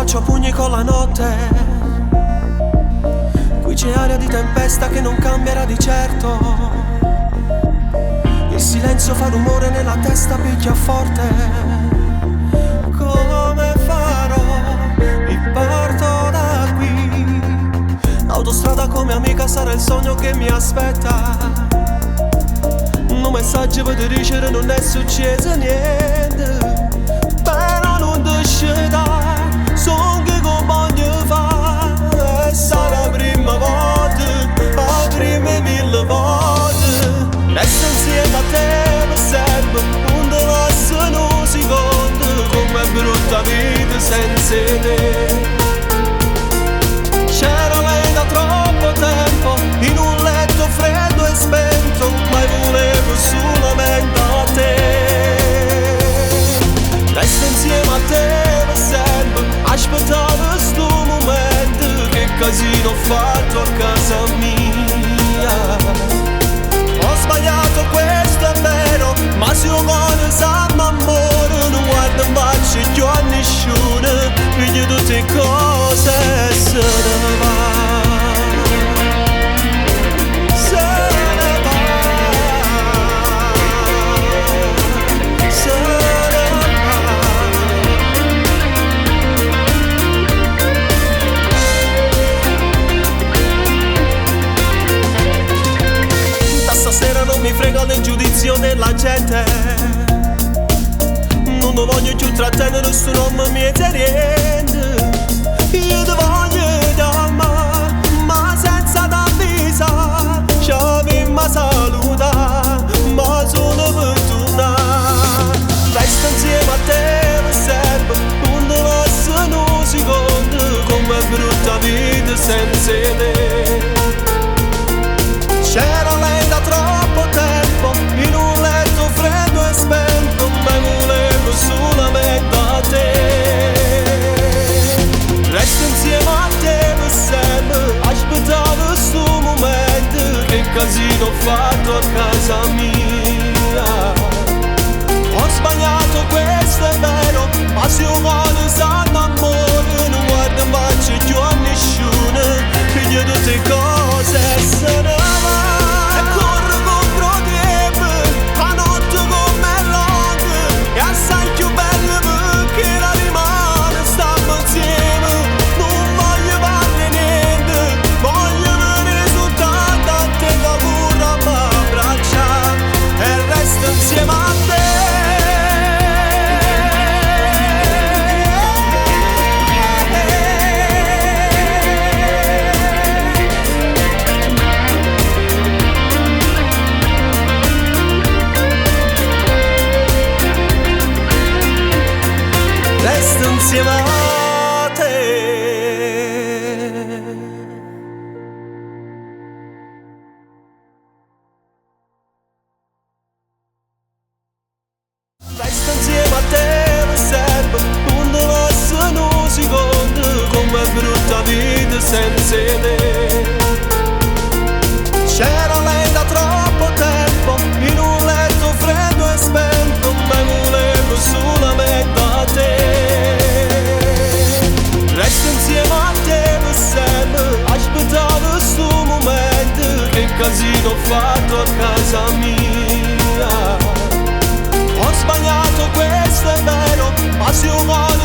faccio a pugni con la notte. Qui c'è aria di tempesta che non cambierà di certo. Il silenzio fa rumore nella testa, picchia forte. Come farò? Mi parto da qui. L'autostrada come amica sarà il sogno che mi aspetta. Un messaggio per dicere non è successo niente. Però non deciderà, sono che voglio fare. E sarà la prima volta, la prima mille volte. Resto insieme a te per sempre, non ti lascio un secondo. Com'è brutta vita senza te. C'era lei da troppo tempo, in un letto freddo e spento, ma volevo solamente a te. Resto insieme a te per sempre, aspettavo sto momento. Che casino ho fatto a casa mia. Ho sbagliato, questo è vero, ma se un cuore sa m'amore, non guarda in faccia più a nessuno, piglia tutte cose e se ne va. Se ne va. Se ne va. Da stasera non mi frega del giudizio della gente. Non lo voglio più trattenere, su non mi niente. Io ti voglio amare, ma senza t'avvisare. Ci avevamo salutare, ma sono per tornare. Resto insieme a te per sempre, non ti lascio un secondo. Com'è brutta vita senza te. C'era lei da troppo tempo, in un letto freddo e spento, ma volevo solamente a te. Resto insieme a te per sempre, aspettavo sto momento. Che casino ho fatto a casa mia. Ho sbagliato, questo è vero, ma se un cuore sa d'amore, non guarda in faccia più a nessuno, piglia tutte cose e se ne va. E corro contro te, la notte come longa, e assai più bella perché la rimane, stiamo insieme. Non voglio fare niente, voglio vedere soltanto a te che vorrà m'abbracciare e resto insieme a te. Resto insieme a te. Resto insieme a te per sempre, non ti lascio un secondo. Com'è brutta vita senza te. C'era lei da troppo tempo, in un letto freddo e spento, ma volevo solamente a te. Resto insieme a te per sempre, aspettavo sto momento. Che casino ho fatto a casa mia. Ho sbagliato, questo è vero, ma se un cuore